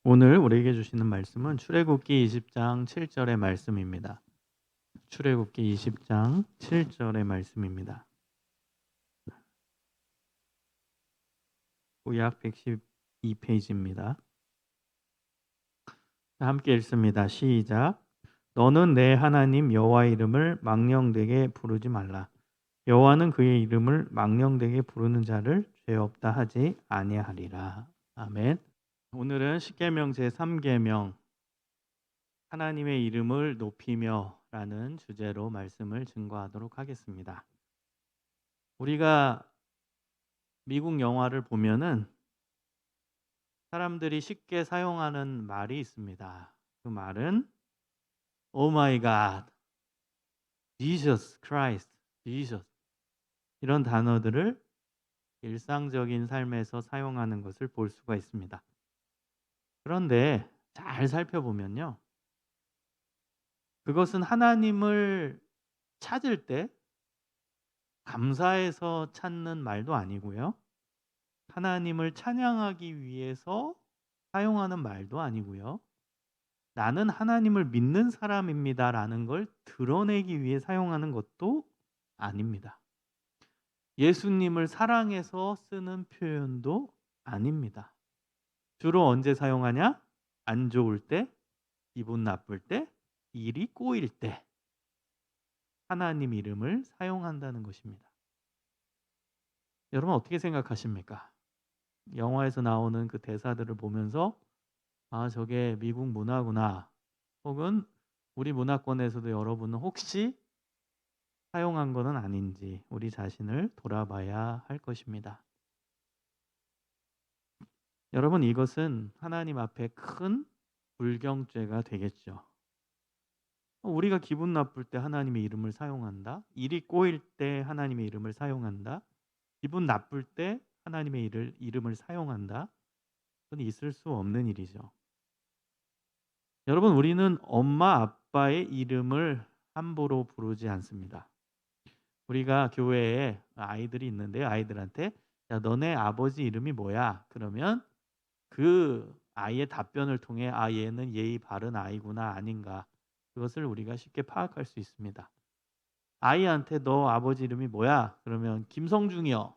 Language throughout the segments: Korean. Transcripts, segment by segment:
오늘 우리에게 주시는 말씀은 출애굽기 20장 7절의 말씀입니다. 출애굽기 20장 7절의 말씀입니다. 구약 112페이지입니다. 함께 읽습니다. 시작. 너는 내 하나님 여호와의 이름을 망령되게 부르지 말라. 여호와는 그의 이름을 망령되게 부르는 자를 죄 없다 하지 아니하리라. 아멘. 오늘은 십계명 제3계명 하나님의 이름을 높이며 라는 주제로 말씀을 증거하도록 하겠습니다. 우리가 미국 영화를 보면은 사람들이 쉽게 사용하는 말이 있습니다. 그 말은 Oh my God, Jesus Christ, Jesus 이런 단어들을 일상적인 삶에서 사용하는 것을 볼 수가 있습니다. 그런데 잘 살펴보면요. 그것은 하나님을 찾을 때 감사해서 찾는 말도 아니고요. 하나님을 찬양하기 위해서 사용하는 말도 아니고요. 나는 하나님을 믿는 사람입니다라는 걸 드러내기 위해 사용하는 것도 아닙니다. 예수님을 사랑해서 쓰는 표현도 아닙니다. 주로 언제 사용하냐? 안 좋을 때, 기분 나쁠 때, 일이 꼬일 때 하나님 이름을 사용한다는 것입니다. 여러분 어떻게 생각하십니까? 영화에서 나오는 그 대사들을 보면서 아, 저게 미국 문화구나. 혹은 우리 문화권에서도 여러분은 혹시 사용한 것은 아닌지 우리 자신을 돌아봐야 할 것입니다. 여러분 이것은 하나님 앞에 큰 불경죄가 되겠죠. 우리가 기분 나쁠 때 하나님의 이름을 사용한다. 일이 꼬일 때 하나님의 이름을 사용한다. 기분 나쁠 때 하나님의 이름을 사용한다. 그건 있을 수 없는 일이죠. 여러분 우리는 엄마 아빠의 이름을 함부로 부르지 않습니다. 우리가 교회에 아이들이 있는데요. 아이들한테 야, 너네 아버지 이름이 뭐야? 그러면 그 아이의 답변을 통해 아, 얘는 예의 바른 아이구나 아닌가. 그것을 우리가 쉽게 파악할 수 있습니다. 아이한테 너 아버지 이름이 뭐야? 그러면 김성중이요.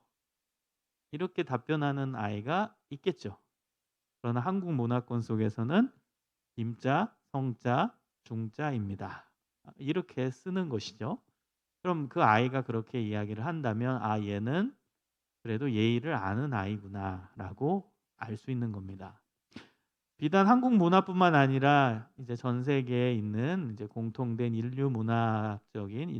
이렇게 답변하는 아이가 있겠죠. 그러나 한국 문화권 속에서는 김자, 성자, 중자입니다. 이렇게 쓰는 것이죠. 그럼 그 아이가 그렇게 이야기를 한다면 아, 얘는 그래도 예의를 아는 아이구나라고 알 수 있는 겁니다. 비단 한국 문화뿐만 아니라 이제 전 세계에 있는 이제 공통된 인류 문화적인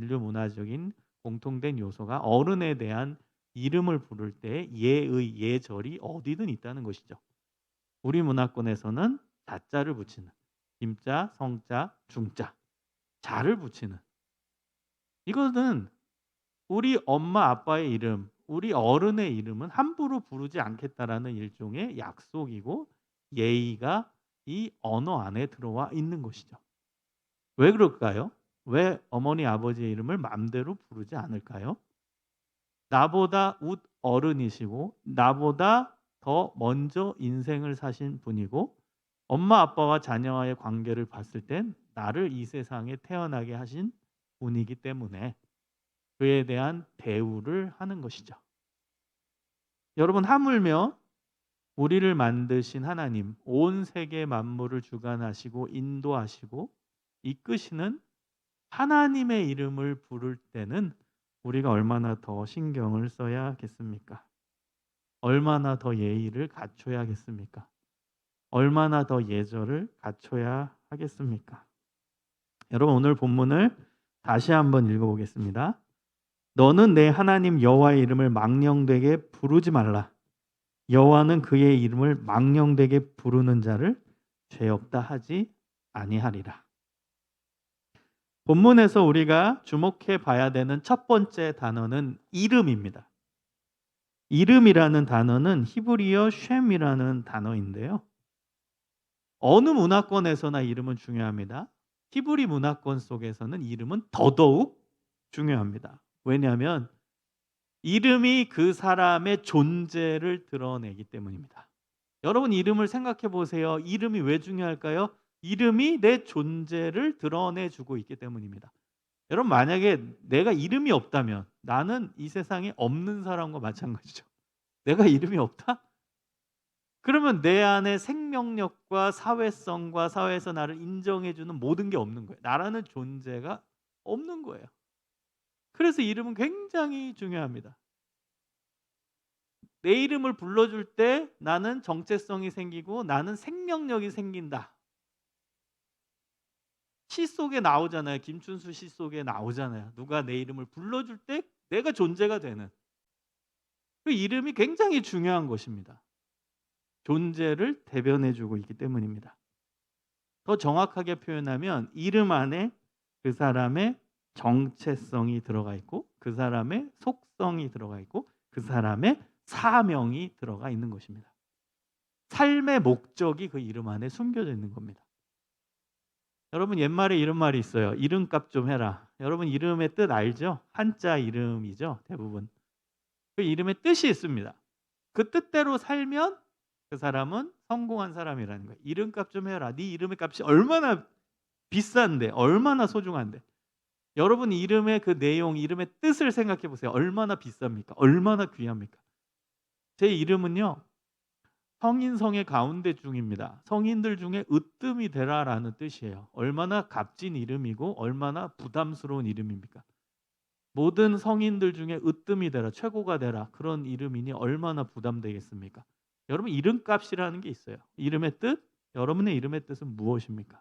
공통된 요소가 어른에 대한 이름을 부를 때 예의, 예절이 어디든 있다는 것이죠. 우리 문화권에서는 자자를 붙이는 김자, 성자, 중자, 자를 붙이는 이거는 우리 엄마 아빠의 이름, 우리 어른의 이름은 함부로 부르지 않겠다라는 일종의 약속이고 예의가 이 언어 안에 들어와 있는 것이죠. 왜 그럴까요? 왜 어머니 아버지의 이름을 마음대로 부르지 않을까요? 나보다 웃 어른이시고 나보다 더 먼저 인생을 사신 분이고 엄마 아빠와 자녀와의 관계를 봤을 땐 나를 이 세상에 태어나게 하신 분이기 때문에 그에 대한 대우를 하는 것이죠. 여러분 하물며 우리를 만드신 하나님, 온 세계 만물을 주관하시고 인도하시고 이끄시는 하나님의 이름을 부를 때는 우리가 얼마나 더 신경을 써야겠습니까? 얼마나 더 예의를 갖춰야겠습니까? 얼마나 더 예절을 갖춰야 하겠습니까? 여러분 오늘 본문을 다시 한번 읽어보겠습니다. 너는 내 하나님 여호와의 이름을 망령되게 부르지 말라. 여호와는 그의 이름을 망령되게 부르는 자를 죄 없다 하지 아니하리라. 본문에서 우리가 주목해 봐야 되는 첫 번째 단어는 이름입니다. 이름이라는 단어는 히브리어 쉔이라는 단어인데요. 어느 문화권에서나 이름은 중요합니다. 히브리 문화권 속에서는 이름은 더더욱 중요합니다. 왜냐하면 이름이 그 사람의 존재를 드러내기 때문입니다. 여러분 이름을 생각해 보세요. 이름이 왜 중요할까요? 이름이 내 존재를 드러내 주고 있기 때문입니다. 여러분 만약에 내가 이름이 없다면 나는 이 세상에 없는 사람과 마찬가지죠. 내가 이름이 없다? 그러면 내 안에 생명력과 사회성과 사회에서 나를 인정해 주는 모든 게 없는 거예요. 나라는 존재가 없는 거예요. 그래서 이름은 굉장히 중요합니다. 내 이름을 불러줄 때 나는 정체성이 생기고 나는 생명력이 생긴다. 시 속에 나오잖아요. 김춘수 시 속에 나오잖아요. 누가 내 이름을 불러줄 때 내가 존재가 되는. 그 이름이 굉장히 중요한 것입니다. 존재를 대변해 주고 있기 때문입니다. 더 정확하게 표현하면 이름 안에 그 사람의 정체성이 들어가 있고 그 사람의 속성이 들어가 있고 그 사람의 사명이 들어가 있는 것입니다. 삶의 목적이 그 이름 안에 숨겨져 있는 겁니다. 여러분 옛말에 이런 말이 있어요. 이름값 좀 해라. 여러분 이름의 뜻 알죠? 한자 이름이죠. 대부분. 그 이름의 뜻이 있습니다. 그 뜻대로 살면 그 사람은 성공한 사람이라는 거예요. 이름값 좀 해라. 네 이름의 값이 얼마나 비싼데 얼마나 소중한데. 여러분 이름의 그 내용, 이름의 뜻을 생각해 보세요. 얼마나 비쌉니까? 얼마나 귀합니까? 제 이름은요. 성인성의 가운데 중입니다. 성인들 중에 으뜸이 되라라는 뜻이에요. 얼마나 값진 이름이고 얼마나 부담스러운 이름입니까? 모든 성인들 중에 으뜸이 되라, 최고가 되라 그런 이름이니 얼마나 부담되겠습니까? 여러분 이름값이라는 게 있어요. 이름의 뜻, 여러분의 이름의 뜻은 무엇입니까?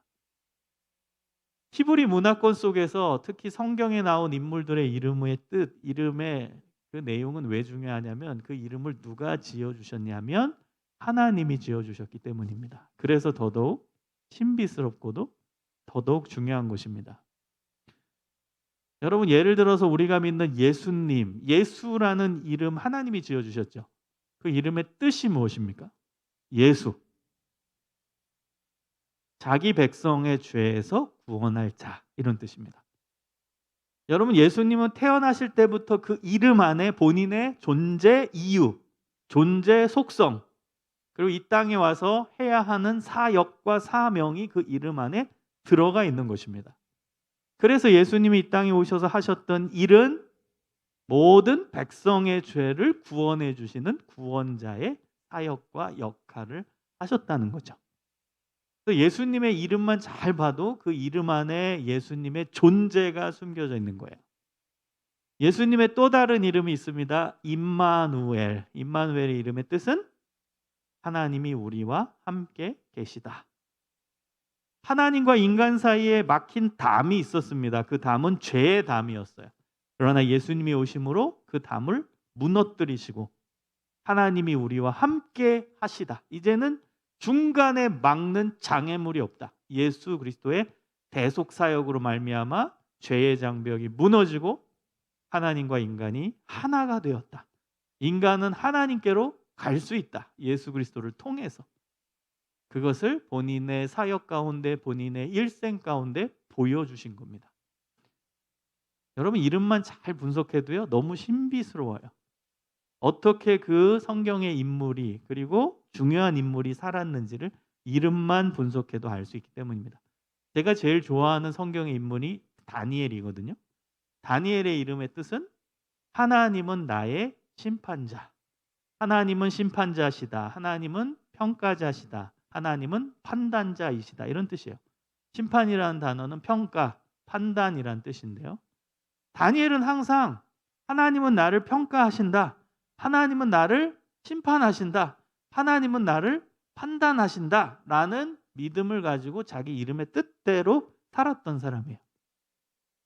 히브리 문화권 속에서 특히 성경에 나온 인물들의 이름의 뜻, 이름의 그 내용은 왜 중요하냐면 그 이름을 누가 지어주셨냐면 하나님이 지어주셨기 때문입니다. 그래서 더더욱 신비스럽고도 더더욱 중요한 것입니다. 여러분 예를 들어서 우리가 믿는 예수님, 예수라는 이름 하나님이 지어주셨죠. 그 이름의 뜻이 무엇입니까? 예수. 자기 백성의 죄에서 구원할 자 이런 뜻입니다. 여러분 예수님은 태어나실 때부터 그 이름 안에 본인의 존재 이유, 존재 속성 그리고 이 땅에 와서 해야 하는 사역과 사명이 그 이름 안에 들어가 있는 것입니다. 그래서 예수님이 이 땅에 오셔서 하셨던 일은 모든 백성의 죄를 구원해 주시는 구원자의 사역과 역할을 하셨다는 거죠. 예수님의 이름만 잘 봐도 그 이름 안에 예수님의 존재가 숨겨져 있는 거예요. 예수님의 또 다른 이름이 있습니다. 임마누엘. 임마누엘의 이름의 뜻은 하나님이 우리와 함께 계시다. 하나님과 인간 사이에 막힌 담이 있었습니다. 그 담은 죄의 담이었어요. 그러나 예수님이 오심으로 그 담을 무너뜨리시고 하나님이 우리와 함께 하시다. 이제는 중간에 막는 장애물이 없다. 예수 그리스도의 대속 사역으로 말미암아 죄의 장벽이 무너지고 하나님과 인간이 하나가 되었다. 인간은 하나님께로 갈 수 있다. 예수 그리스도를 통해서. 그것을 본인의 사역 가운데 본인의 일생 가운데 보여주신 겁니다. 여러분 이름만 잘 분석해도요. 너무 신비스러워요. 어떻게 그 성경의 인물이 그리고 중요한 인물이 살았는지를 이름만 분석해도 알 수 있기 때문입니다. 제가 제일 좋아하는 성경의 인물이 다니엘이거든요. 다니엘의 이름의 뜻은 하나님은 나의 심판자. 하나님은 심판자시다. 하나님은 평가자시다. 하나님은 판단자이시다. 이런 뜻이에요. 심판이라는 단어는 평가, 판단이라는 뜻인데요. 다니엘은 항상 하나님은 나를 평가하신다. 하나님은 나를 심판하신다. 하나님은 나를 판단하신다. 라는 믿음을 가지고 자기 이름의 뜻대로 살았던 사람이에요.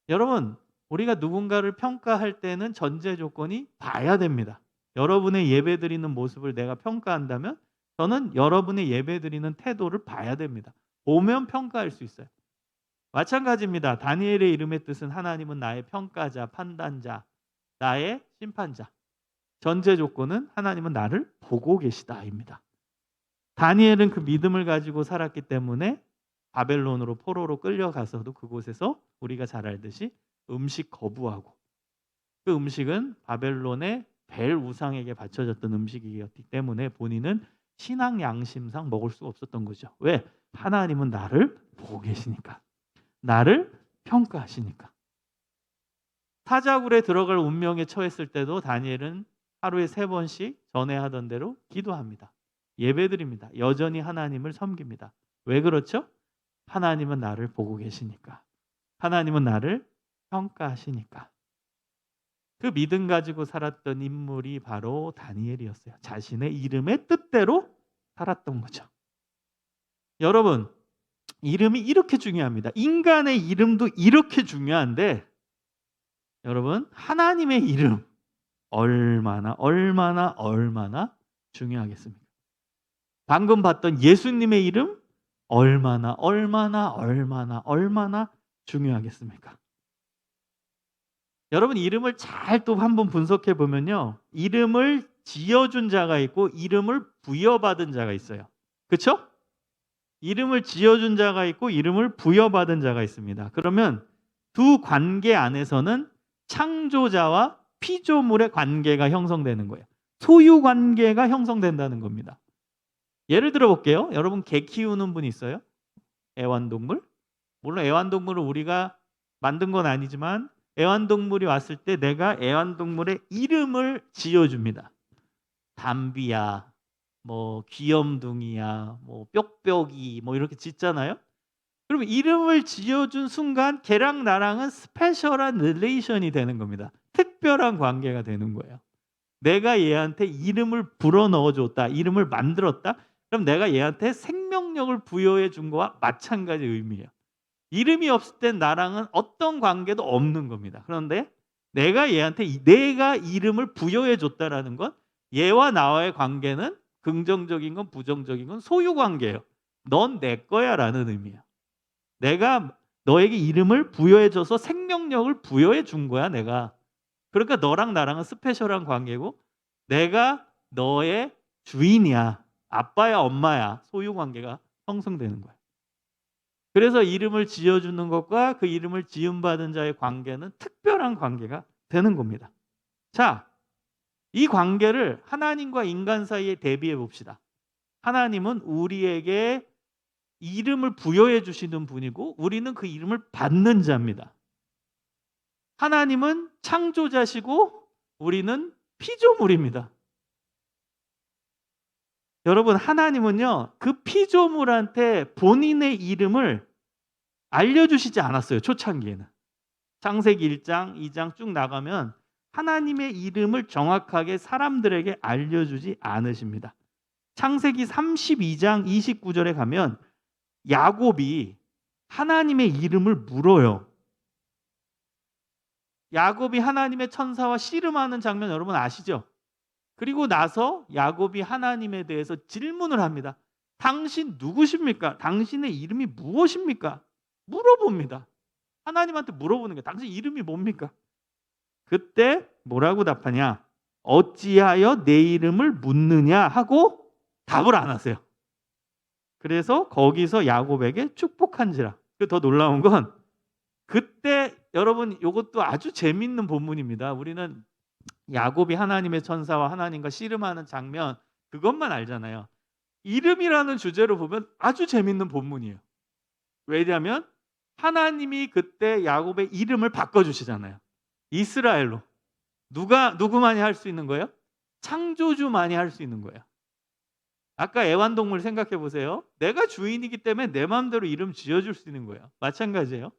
여러분, 우리가 누군가를 평가할 때는 전제 조건이 봐야 됩니다. 여러분의 예배드리는 모습을 내가 평가한다면 저는 여러분의 예배드리는 태도를 봐야 됩니다. 보면 평가할 수 있어요. 마찬가지입니다. 다니엘의 이름의 뜻은 하나님은 나의 평가자, 판단자, 나의 심판자. 전제 조건은 하나님은 나를 보고 계시다입니다. 다니엘은 그 믿음을 가지고 살았기 때문에 바벨론으로 포로로 끌려가서도 그곳에서 우리가 잘 알듯이 음식 거부하고 그 음식은 바벨론의 벨 우상에게 바쳐졌던 음식이었기 때문에 본인은 신앙 양심상 먹을 수가 없었던 거죠. 왜? 하나님은 나를 보고 계시니까. 나를 평가하시니까. 사자굴에 들어갈 운명에 처했을 때도 다니엘은 하루에 3번씩 전에 하던 대로 기도합니다. 예배드립니다. 여전히 하나님을 섬깁니다. 왜 그렇죠? 하나님은 나를 보고 계시니까. 하나님은 나를 평가하시니까. 그 믿음 가지고 살았던 인물이 바로 다니엘이었어요. 자신의 이름의 뜻대로 살았던 거죠. 여러분, 이름이 이렇게 중요합니다. 인간의 이름도 이렇게 중요한데 여러분, 하나님의 이름 얼마나 중요하겠습니까? 방금 봤던 예수님의 이름 얼마나 중요하겠습니까? 여러분, 이름을 잘 또 한번 분석해 보면요. 이름을 지어준 자가 있고 이름을 부여받은 자가 있어요. 그렇죠? 이름을 지어준 자가 있고 이름을 부여받은 자가 있습니다. 그러면 두 관계 안에서는 창조자와 피조물의 관계가 형성되는 거예요. 소유 관계가 형성된다는 겁니다. 예를 들어 볼게요. 여러분, 개 키우는 분 있어요? 애완동물? 물론 애완동물을 우리가 만든 건 아니지만 애완동물이 왔을 때 내가 애완동물의 이름을 지어줍니다. 담비야, 뭐 귀염둥이야, 뭐 뾱뾱이 뭐 이렇게 짓잖아요. 그러면 이름을 지어준 순간 걔랑 나랑은 스페셜한 릴레이션이 되는 겁니다. 특별한 관계가 되는 거예요. 내가 얘한테 이름을 불어넣어줬다, 이름을 만들었다, 그럼 내가 얘한테 생명력을 부여해 준 거와 마찬가지 의미예요. 이름이 없을 땐 나랑은 어떤 관계도 없는 겁니다. 그런데 내가 얘한테 내가 이름을 부여해 줬다라는 건 얘와 나와의 관계는 긍정적인 건 부정적인 건 소유 관계예요. 넌 내 거야 라는 의미예요. 내가 너에게 이름을 부여해 줘서 생명력을 부여해 준 거야 내가. 그러니까 너랑 나랑은 스페셜한 관계고 내가 너의 주인이야. 아빠야 엄마야. 소유 관계가 형성되는 거야. 그래서 이름을 지어주는 것과 그 이름을 지음받은 자의 관계는 특별한 관계가 되는 겁니다. 자, 이 관계를 하나님과 인간 사이에 대비해 봅시다. 하나님은 우리에게 이름을 부여해 주시는 분이고 우리는 그 이름을 받는 자입니다. 하나님은 창조자시고 우리는 피조물입니다. 여러분, 하나님은요, 그 피조물한테 본인의 이름을 알려주시지 않았어요. 초창기에는. 창세기 1장, 2장 쭉 나가면 하나님의 이름을 정확하게 사람들에게 알려주지 않으십니다. 창세기 32장 29절에 가면 야곱이 하나님의 이름을 물어요. 야곱이 하나님의 천사와 씨름하는 장면 여러분 아시죠? 그리고 나서 야곱이 하나님에 대해서 질문을 합니다. 당신 누구십니까? 당신의 이름이 무엇입니까? 물어봅니다. 하나님한테 물어보는 게 당신 이름이 뭡니까? 그때 뭐라고 답하냐? 어찌하여 내 이름을 묻느냐 하고 답을 안 하세요. 그래서 거기서 야곱에게 축복한지라. 더 놀라운 건 그때 여러분 이것도 아주 재밌는 본문입니다. 우리는 야곱이 하나님의 천사와 하나님과 씨름하는 장면 그것만 알잖아요. 이름이라는 주제로 보면 아주 재밌는 본문이에요. 왜냐하면 하나님이 그때 야곱의 이름을 바꿔주시잖아요. 이스라엘로. 누구만이 할 수 있는 거예요? 창조주만이 할 수 있는 거예요. 아까 애완동물 생각해 보세요. 내가 주인이기 때문에 내 마음대로 이름 지어줄 수 있는 거예요. 마찬가지예요.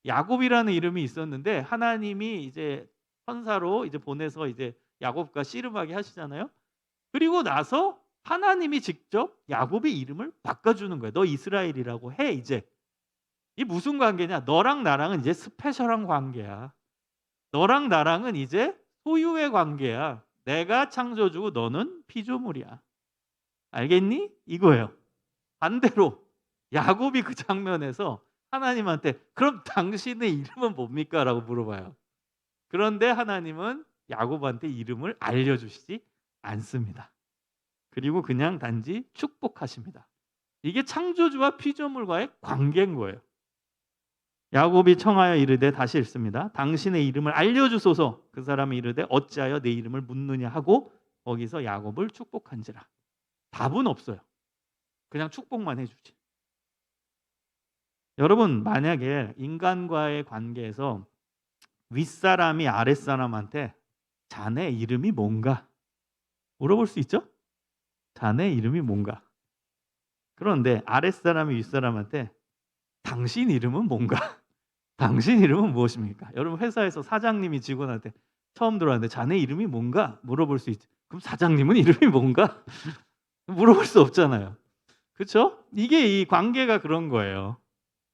야곱이라는 이름이 있었는데 하나님이 이제 천사로 이제 보내서 이제 야곱과 씨름하게 하시잖아요. 그리고 나서 하나님이 직접 야곱의 이름을 바꿔주는 거예요. 너 이스라엘이라고 해 이제. 이 무슨 관계냐? 너랑 나랑은 이제 스페셜한 관계야. 너랑 나랑은 이제 소유의 관계야. 내가 창조주고 너는 피조물이야. 알겠니? 이거예요. 반대로 야곱이 그 장면에서 하나님한테 그럼 당신의 이름은 뭡니까? 라고 물어봐요. 그런데 하나님은 야곱한테 이름을 알려주시지 않습니다. 그리고 그냥 단지 축복하십니다. 이게 창조주와 피조물과의 관계인 거예요. 야곱이 청하여 이르되 다시 읽습니다. 당신의 이름을 알려주소서. 그 사람이 이르되 어찌하여 내 이름을 묻느냐 하고 거기서 야곱을 축복한지라. 답은 없어요. 그냥 축복만 해 주지. 여러분 만약에 인간과의 관계에서 윗사람이 아랫사람한테 "자네 이름이 뭔가?" 물어볼 수 있죠? 자네 이름이 뭔가? 그런데 아랫사람이 윗사람한테 "당신 이름은 뭔가? 당신 이름은 무엇입니까?" 여러분 회사에서 사장님이 직원한테 처음 들어왔는데 "자네 이름이 뭔가?" 물어볼 수 있죠. 그럼 사장님은 이름이 뭔가? 물어볼 수 없잖아요. 그쵸? 이게 이 관계가 그런 거예요.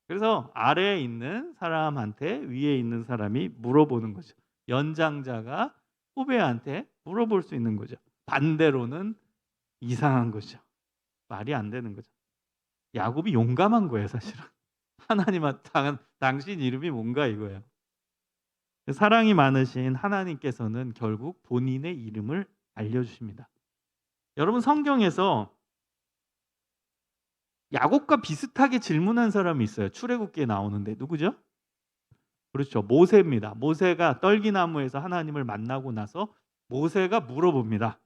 그래서 아래에 있는 사람한테 위에 있는 사람이 물어보는 거죠. 연장자가 후배한테 물어볼 수 있는 거죠. 반대로는 이상한 거죠. 말이 안 되는 거죠. 야곱이 용감한 거예요, 사실은. 하나님한테 당신 이름이 뭔가 이거예요. 사랑이 많으신 하나님께서는 결국 본인의 이름을 알려주십니다. 여러분 성경에서 야곱과 비슷하게 질문한 사람이 있어요. 출애굽기에 나오는데 누구죠? 그렇죠. 모세입니다. 모세가 떨기나무에서 하나님을 만나고 나서 모세가 물어봅니다.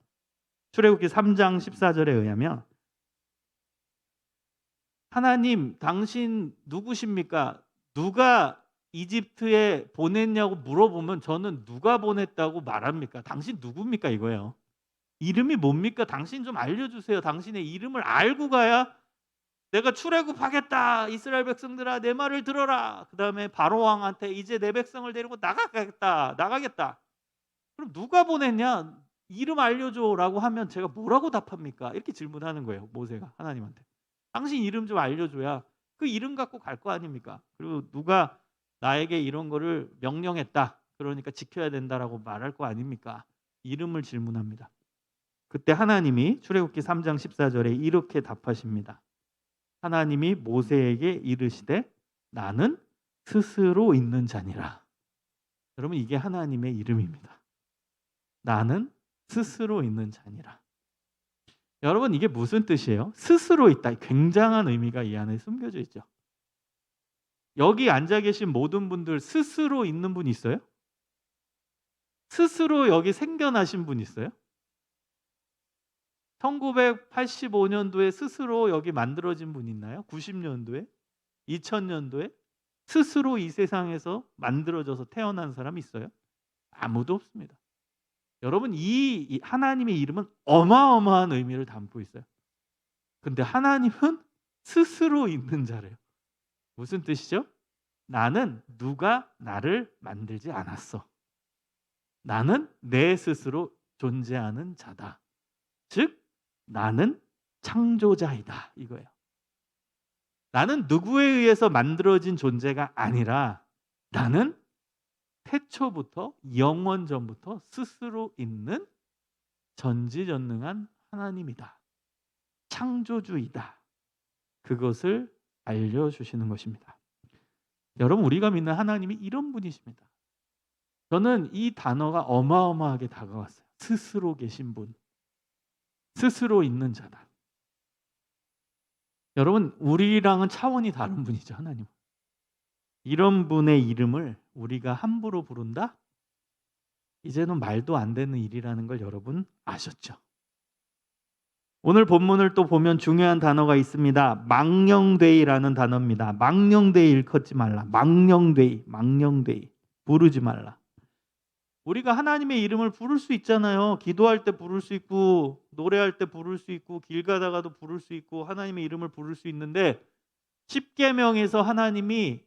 출애굽기 3장 14절에 의하면 "하나님 당신 누구십니까? 누가 이집트에 보냈냐고 물어보면 저는 누가 보냈다고 말합니까? 당신 누굽니까?" 이거예요. "이름이 뭡니까? 당신 좀 알려주세요. 당신의 이름을 알고 가야 내가 출애굽하겠다. 이스라엘 백성들아 내 말을 들어라." 그다음에 바로 왕한테 "이제 내 백성을 데리고 나가겠다. 그럼 누가 보냈냐? 이름 알려줘라고 하면 제가 뭐라고 답합니까?" 이렇게 질문하는 거예요, 모세가 하나님한테. 당신 이름 좀 알려줘야 그 이름 갖고 갈 거 아닙니까? 그리고 누가 나에게 이런 거를 명령했다. 그러니까 지켜야 된다라고 말할 거 아닙니까? 이름을 질문합니다. 그때 하나님이 출애굽기 3장 14절에 이렇게 답하십니다. 하나님이 모세에게 이르시되 나는 스스로 있는 자니라. 여러분 이게 하나님의 이름입니다. 나는 스스로 있는 자니라. 여러분 이게 무슨 뜻이에요? 스스로 있다. 굉장한 의미가 이 안에 숨겨져 있죠. 여기 앉아 계신 모든 분들 스스로 있는 분 있어요? 스스로 여기 생겨나신 분 있어요? 1985년도에 스스로 여기 만들어진 분 있나요? 90년도에? 2000년도에? 스스로 이 세상에서 만들어져서 태어난 사람 있어요? 아무도 없습니다. 여러분 이 하나님의 이름은 어마어마한 의미를 담고 있어요. 근데 하나님은 스스로 있는 자래요. 무슨 뜻이죠? 나는 누가 나를 만들지 않았어. 나는 내 스스로 존재하는 자다. 즉 나는 창조자이다 이거예요. 나는 누구에 의해서 만들어진 존재가 아니라 나는 태초부터 영원 전부터 스스로 있는 전지전능한 하나님이다. 창조주이다. 그것을 알려주시는 것입니다. 여러분 우리가 믿는 하나님이 이런 분이십니다. 저는 이 단어가 어마어마하게 다가왔어요. 스스로 계신 분. 스스로 있는 자다. 여러분 우리랑은 차원이 다른 분이죠. 하나님은. 이런 분의 이름을 우리가 함부로 부른다? 이제는 말도 안 되는 일이라는 걸 여러분 아셨죠? 오늘 본문을 또 보면 중요한 단어가 있습니다. 망령되이라는 단어입니다. 망령되이 일컫지 말라. 망령되이 부르지 말라. 우리가 하나님의 이름을 부를 수 있잖아요. 기도할 때 부를 수 있고 노래할 때 부를 수 있고 길 가다가도 부를 수 있고 하나님의 이름을 부를 수 있는데 십계명에서 하나님이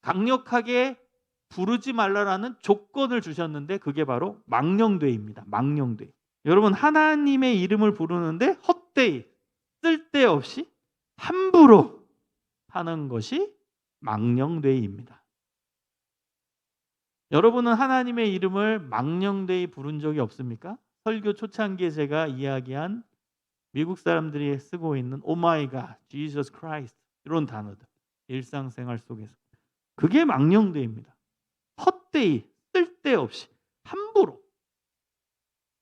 강력하게 부르지 말라라는 조건을 주셨는데 그게 바로 망령되이입니다. 망령되이. 여러분 하나님의 이름을 부르는데 헛되이 쓸데없이 함부로 하는 것이 망령되이입니다. 여러분은 하나님의 이름을 망령되이 부른 적이 없습니까? 설교 초창기에 제가 이야기한 미국 사람들이 쓰고 있는 오 마이 갓, 지저스 크라이스트 이런 단어들 일상생활 속에서 그게 망령되이입니다. 헛되이 쓸데없이 함부로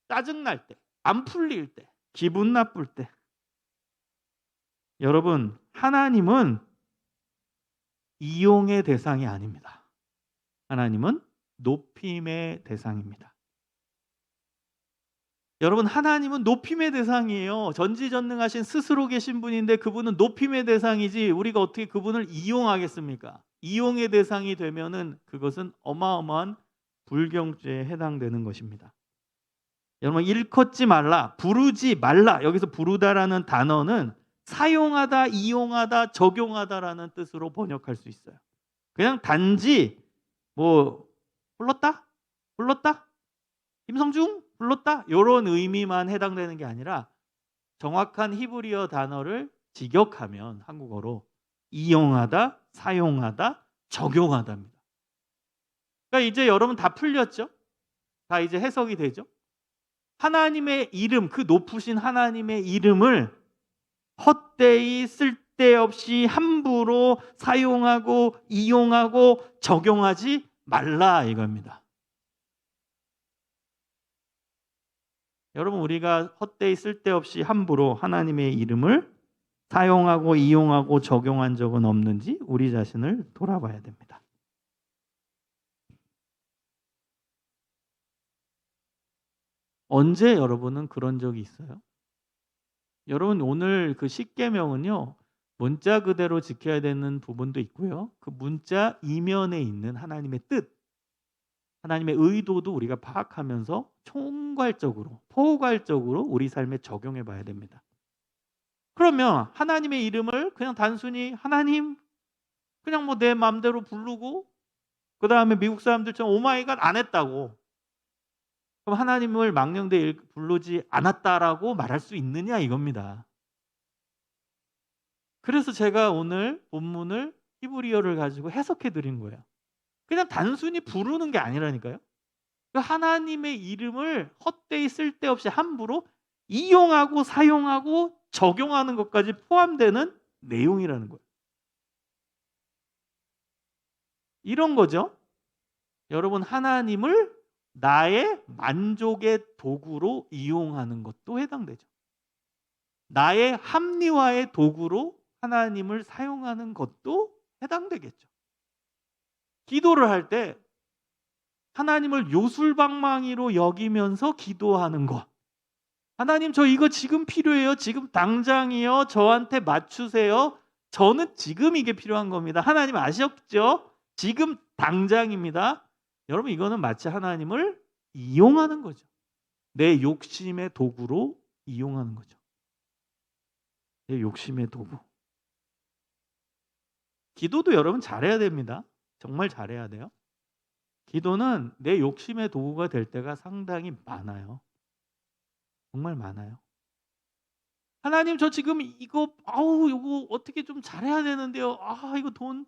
짜증날 때, 안 풀릴 때, 기분 나쁠 때. 여러분 하나님은 이용의 대상이 아닙니다. 하나님은 높임의 대상입니다. 여러분 하나님은 높임의 대상이에요. 전지전능하신 스스로 계신 분인데 그분은 높임의 대상이지 우리가 어떻게 그분을 이용하겠습니까? 이용의 대상이 되면은 그것은 어마어마한 불경죄에 해당되는 것입니다. 여러분 일컫지 말라, 부르지 말라. 여기서 부르다라는 단어는 사용하다, 이용하다, 적용하다라는 뜻으로 번역할 수 있어요. 그냥 단지 뭐 불렀다? 불렀다? 김성중? 불렀다? 이런 의미만 해당되는 게 아니라 정확한 히브리어 단어를 직역하면 한국어로 이용하다, 사용하다, 적용하다입니다. 그러니까 이제 여러분 다 풀렸죠? 다 이제 해석이 되죠? 하나님의 이름, 그 높으신 하나님의 이름을 헛되이 쓸데없이 함부로 사용하고 이용하고 적용하지 말라 이겁니다. 여러분 우리가 헛되이 쓸데없이 함부로 하나님의 이름을 사용하고 이용하고 적용한 적은 없는지 우리 자신을 돌아봐야 됩니다. 언제 여러분은 그런 적이 있어요? 여러분 오늘 그 십계명은요. 문자 그대로 지켜야 되는 부분도 있고요. 그 문자 이면에 있는 하나님의 뜻, 하나님의 의도도 우리가 파악하면서 총괄적으로, 포괄적으로 우리 삶에 적용해 봐야 됩니다. 그러면 하나님의 이름을 그냥 단순히 하나님 그냥 뭐 내 마음대로 부르고 그다음에 미국 사람들처럼 오마이갓 안 했다고 그럼 하나님을 망령되이 부르지 않았다라고 말할 수 있느냐 이겁니다. 그래서 제가 오늘 본문을 히브리어를 가지고 해석해 드린 거예요. 그냥 단순히 부르는 게 아니라니까요. 그 하나님의 이름을 헛되이 쓸데없이 함부로 이용하고 사용하고 적용하는 것까지 포함되는 내용이라는 거예요. 이런 거죠. 여러분 하나님을 나의 만족의 도구로 이용하는 것도 해당되죠. 나의 합리화의 도구로 하나님을 사용하는 것도 해당되겠죠. 기도를 할 때 하나님을 요술방망이로 여기면서 기도하는 것. 하나님 저 이거 지금 필요해요. 지금 당장이요. 저한테 맞추세요. 저는 지금 이게 필요한 겁니다. 하나님 아셨죠? 지금 당장입니다. 여러분 이거는 마치 하나님을 이용하는 거죠. 내 욕심의 도구로 이용하는 거죠. 내 욕심의 도구. 기도도 여러분 잘해야 됩니다. 정말 잘해야 돼요. 기도는 내 욕심의 도구가 될 때가 상당히 많아요. 정말 많아요. 하나님 저 지금 이거 이거 어떻게 좀 잘해야 되는데요. 이거 돈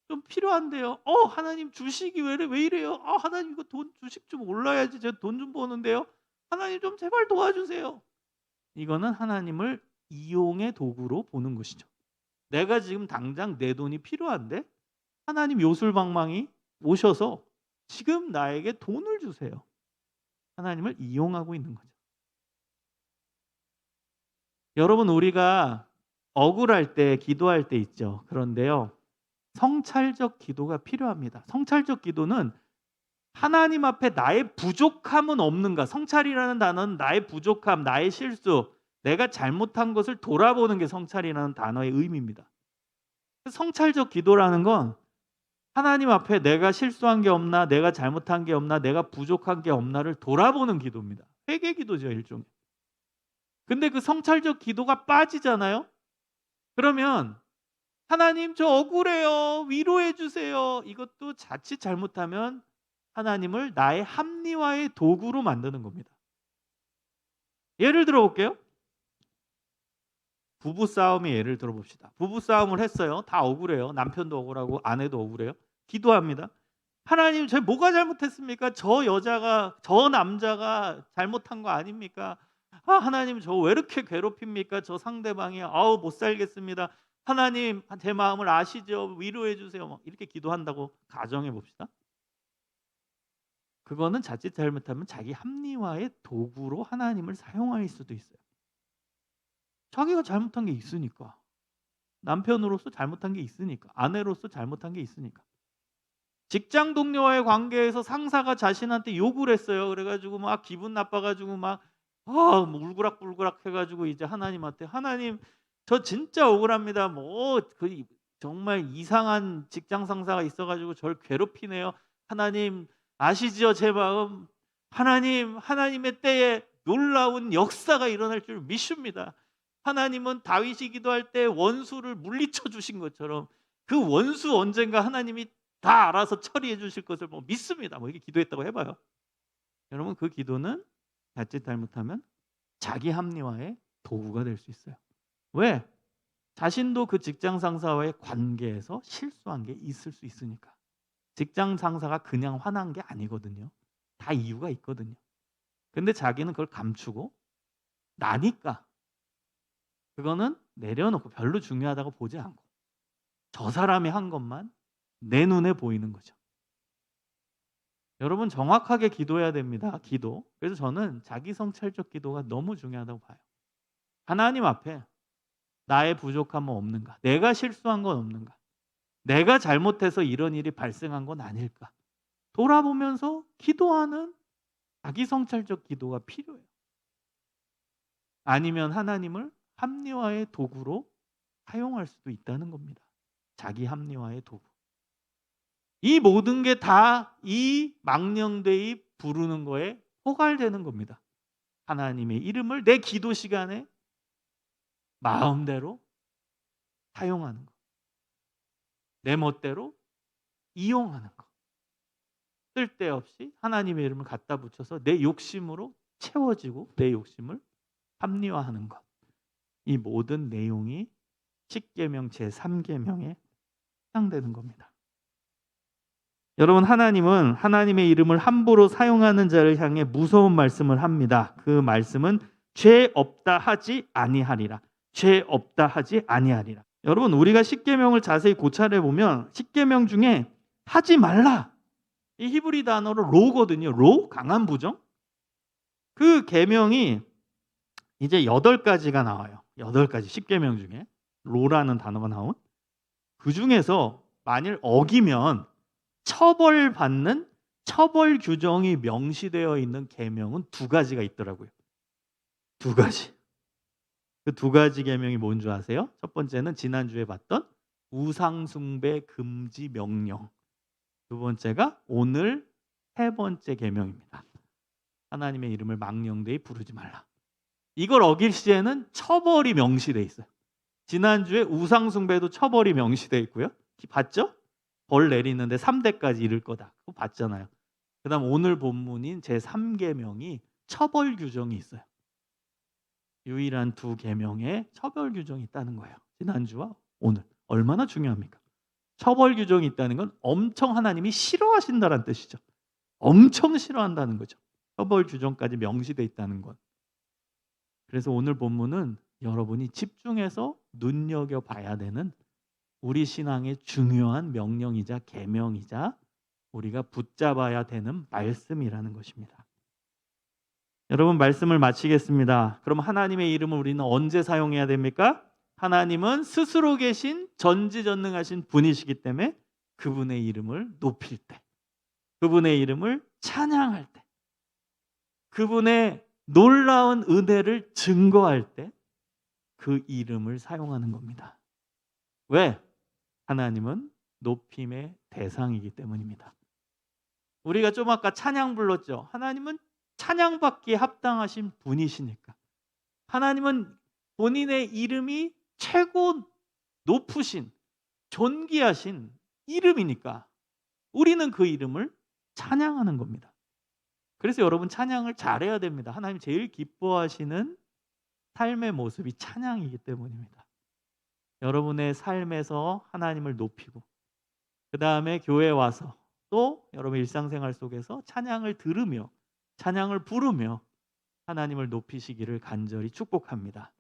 좀 필요한데요. 하나님 주식이 왜 이래요? 하나님 이거 돈 주식 좀 올라야지 제가 돈 좀 버는데요. 하나님 좀 제발 도와주세요. 이거는 하나님을 이용의 도구로 보는 것이죠. 내가 지금 당장 내 돈이 필요한데 하나님 요술방망이 오셔서 지금 나에게 돈을 주세요. 하나님을 이용하고 있는 거죠. 여러분 우리가 억울할 때 기도할 때 있죠. 그런데요. 성찰적 기도가 필요합니다. 성찰적 기도는 하나님 앞에 나의 부족함은 없는가. 성찰이라는 단어는 나의 부족함, 나의 실수, 내가 잘못한 것을 돌아보는 게 성찰이라는 단어의 의미입니다. 성찰적 기도라는 건 하나님 앞에 내가 실수한 게 없나, 내가 잘못한 게 없나, 내가 부족한 게 없나를 돌아보는 기도입니다. 회개 기도죠, 일종의. 근데 그 성찰적 기도가 빠지잖아요. 그러면 하나님 저 억울해요. 위로해 주세요. 이것도 자칫 잘못하면 하나님을 나의 합리화의 도구로 만드는 겁니다. 예를 들어 볼게요. 부부 싸움의 예를 들어 봅시다. 부부 싸움을 했어요. 다 억울해요. 남편도 억울하고 아내도 억울해요. 기도합니다. 하나님 저 뭐가 잘못했습니까? 저 여자가 저 남자가 잘못한 거 아닙니까? 하나님 저 왜 이렇게 괴롭힙니까? 저 상대방이 못 살겠습니다. 하나님 제 마음을 아시죠? 위로해 주세요. 이렇게 기도한다고 가정해 봅시다. 그거는 자칫 잘못하면 자기 합리화의 도구로 하나님을 사용할 수도 있어요. 자기가 잘못한 게 있으니까. 남편으로서 잘못한 게 있으니까. 아내로서 잘못한 게 있으니까. 직장 동료와의 관계에서 상사가 자신한테 욕을 했어요. 그래가지고 막 기분 나빠가지고 막 뭐 울그락불그락 해 가지고 이제 하나님한테 "하나님 저 진짜 억울합니다. 정말 이상한 직장 상사가 있어 가지고 저를 괴롭히네요. 하나님 아시죠 제 마음. 하나님, 하나님의 때에 놀라운 역사가 일어날 줄 믿습니다. 하나님은 다윗이 기도할 때 원수를 물리쳐 주신 것처럼 그 원수 언젠가 하나님이 다 알아서 처리해 주실 것을 믿습니다." 이렇게 기도했다고 해 봐요. 여러분 그 기도는 자칫 잘못하면 자기 합리화의 도구가 될 수 있어요. 왜? 자신도 그 직장 상사와의 관계에서 실수한 게 있을 수 있으니까. 직장 상사가 그냥 화난 게 아니거든요. 다 이유가 있거든요. 근데 자기는 그걸 감추고 나니까 그거는 내려놓고 별로 중요하다고 보지 않고 저 사람이 한 것만 내 눈에 보이는 거죠. 여러분 정확하게 기도해야 됩니다. 기도. 그래서 저는 자기 성찰적 기도가 너무 중요하다고 봐요. 하나님 앞에 나의 부족함은 없는가? 내가 실수한 건 없는가? 내가 잘못해서 이런 일이 발생한 건 아닐까? 돌아보면서 기도하는 자기 성찰적 기도가 필요해요. 아니면 하나님을 합리화의 도구로 사용할 수도 있다는 겁니다. 자기 합리화의 도구. 이 모든 게 다 이 망령되이 부르는 거에 포괄되는 겁니다. 하나님의 이름을 내 기도 시간에 마음대로 사용하는 것. 내 멋대로 이용하는 것. 쓸데없이 하나님의 이름을 갖다 붙여서 내 욕심으로 채워지고 내 욕심을 합리화하는 것. 이 모든 내용이 십계명 제3계명에 해당되는 겁니다. 여러분 하나님은 하나님의 이름을 함부로 사용하는 자를 향해 무서운 말씀을 합니다. 그 말씀은 죄 없다 하지 아니하리라. 죄 없다 하지 아니하리라. 여러분 우리가 십계명을 자세히 고찰해 보면 십계명 중에 하지 말라. 이 히브리 단어로 로거든요. 로 강한 부정. 그 계명이 이제 8가지가 나와요. 8가지 십계명 중에 로라는 단어가 나온. 그중에서 만일 어기면 처벌받는 처벌 규정이 명시되어 있는 계명은 2가지가 있더라고요. 2가지. 그 2가지 계명이 뭔 줄 아세요? 첫 번째는 지난주에 봤던 우상 숭배 금지 명령. 두 번째가 오늘 3번째 계명입니다. 하나님의 이름을 망령되이 부르지 말라. 이걸 어길 시에는 처벌이 명시돼 있어요. 지난주에 우상 숭배도 처벌이 명시돼 있고요. 봤죠? 벌 내리는데 3대까지 이를 거다. 그거 봤잖아요. 그다음 오늘 본문인 제3계명이 처벌 규정이 있어요. 유일한 2계명에 처벌 규정이 있다는 거예요. 지난주와 오늘. 얼마나 중요합니까? 처벌 규정이 있다는 건 엄청 하나님이 싫어하신다는 뜻이죠. 엄청 싫어한다는 거죠. 처벌 규정까지 명시돼 있다는 것. 그래서 오늘 본문은 여러분이 집중해서 눈여겨봐야 되는 우리 신앙의 중요한 명령이자 계명이자 우리가 붙잡아야 되는 말씀이라는 것입니다. 여러분 말씀을 마치겠습니다. 그럼 하나님의 이름을 우리는 언제 사용해야 됩니까? 하나님은 스스로 계신 전지전능하신 분이시기 때문에 그분의 이름을 높일 때, 그분의 이름을 찬양할 때, 그분의 놀라운 은혜를 증거할 때 그 이름을 사용하는 겁니다. 왜? 하나님은 높임의 대상이기 때문입니다. 우리가 좀 아까 찬양 불렀죠. 하나님은 찬양받기에 합당하신 분이시니까. 하나님은 본인의 이름이 최고 높으신 존귀하신 이름이니까 우리는 그 이름을 찬양하는 겁니다. 그래서 여러분 찬양을 잘해야 됩니다. 하나님 제일 기뻐하시는 삶의 모습이 찬양이기 때문입니다. 여러분의 삶에서 하나님을 높이고 그 다음에 교회에 와서 또 여러분 일상생활 속에서 찬양을 들으며 찬양을 부르며 하나님을 높이시기를 간절히 축복합니다.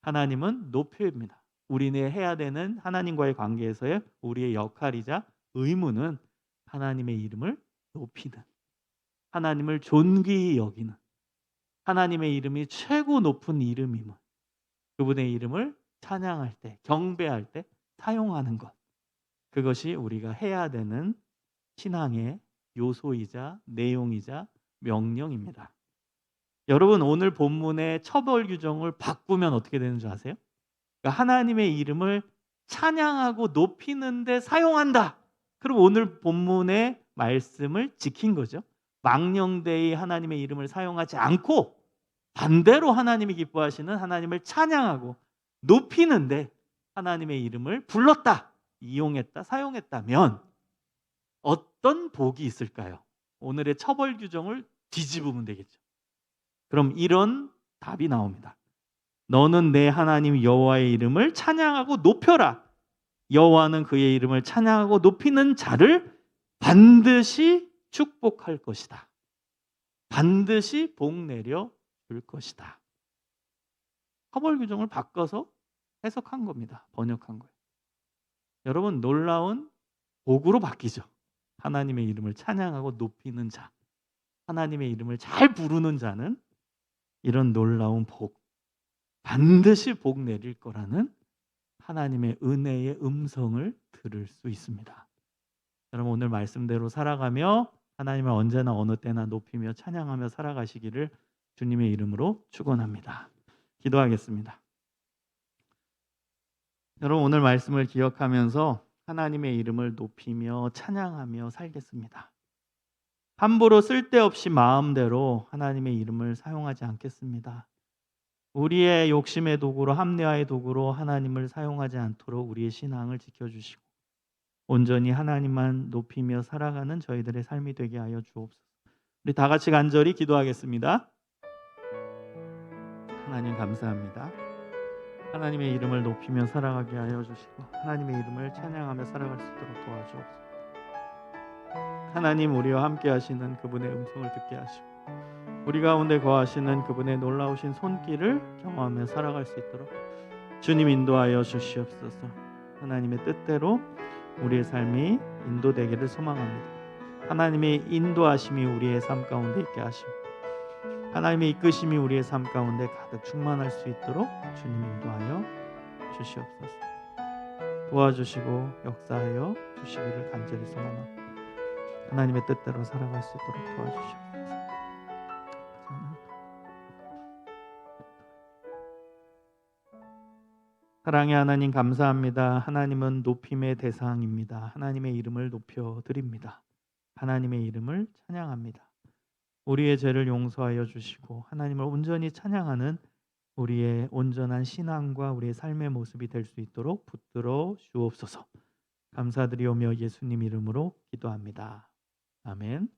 하나님은 높입니다. 우리는 해야 되는 하나님과의 관계에서의 우리의 역할이자 의무는 하나님의 이름을 높이는, 하나님을 존귀히 여기는, 하나님의 이름이 최고 높은 이름임을, 그분의 이름을 찬양할 때, 경배할 때 사용하는 것. 그것이 우리가 해야 되는 신앙의 요소이자 내용이자 명령입니다. 여러분 오늘 본문의 처벌 규정을 바꾸면 어떻게 되는 줄 아세요? 그러니까 하나님의 이름을 찬양하고 높이는 데 사용한다. 그럼 오늘 본문의 말씀을 지킨 거죠. 망령되이 하나님의 이름을 사용하지 않고 반대로 하나님이 기뻐하시는 하나님을 찬양하고 높이는데 하나님의 이름을 불렀다, 이용했다, 사용했다면 어떤 복이 있을까요? 오늘의 처벌 규정을 뒤집으면 되겠죠. 그럼 이런 답이 나옵니다. 너는 내 하나님 여호와의 이름을 찬양하고 높여라. 여호와는 그의 이름을 찬양하고 높이는 자를 반드시 축복할 것이다. 반드시 복 내려 줄 것이다. 처벌 규정을 바꿔서 해석한 겁니다. 번역한 거예요. 여러분 놀라운 복으로 바뀌죠. 하나님의 이름을 찬양하고 높이는 자, 하나님의 이름을 잘 부르는 자는 이런 놀라운 복, 반드시 복 내릴 거라는 하나님의 은혜의 음성을 들을 수 있습니다. 여러분 오늘 말씀대로 살아가며 하나님을 언제나 어느 때나 높이며 찬양하며 살아가시기를 주님의 이름으로 축원합니다. 기도하겠습니다. 여러분 오늘 말씀을 기억하면서 하나님의 이름을 높이며 찬양하며 살겠습니다. 함부로 쓸데없이 마음대로 하나님의 이름을 사용하지 않겠습니다. 우리의 욕심의 도구로, 합리화의 도구로 하나님을 사용하지 않도록 우리의 신앙을 지켜주시고 온전히 하나님만 높이며 살아가는 저희들의 삶이 되게 하여 주옵소서. 우리 다 같이 간절히 기도하겠습니다. 하나님 감사합니다. 하나님의 이름을 높이며 살아가게 하여 주시고 하나님의 이름을 찬양하며 살아갈 수 있도록 도와주옵소서. 하나님 우리와 함께 하시는 그분의 음성을 듣게 하시고 우리 가운데 거하시는 그분의 놀라우신 손길을 경험하며 살아갈 수 있도록 주님 인도하여 주시옵소서. 하나님의 뜻대로 우리의 삶이 인도되기를 소망합니다. 하나님의 인도하심이 우리의 삶 가운데 있게 하시고 하나님의 이끄심이 우리의 삶 가운데 가득 충만할 수 있도록 주님 인도하여 주시옵소서. 도와주시고 역사하여 주시기를 간절히 소망합니다. 하나님의 뜻대로 살아갈 수 있도록 도와주시옵소서. 사랑의 하나님 감사합니다. 하나님은 높임의 대상입니다. 하나님의 이름을 높여드립니다. 하나님의 이름을 찬양합니다. 우리의 죄를 용서하여 주시고 하나님을 온전히 찬양하는 우리의 온전한 신앙과 우리의 삶의 모습이 될 수 있도록 붙들어 주옵소서. 감사드리오며 예수님 이름으로 기도합니다. 아멘.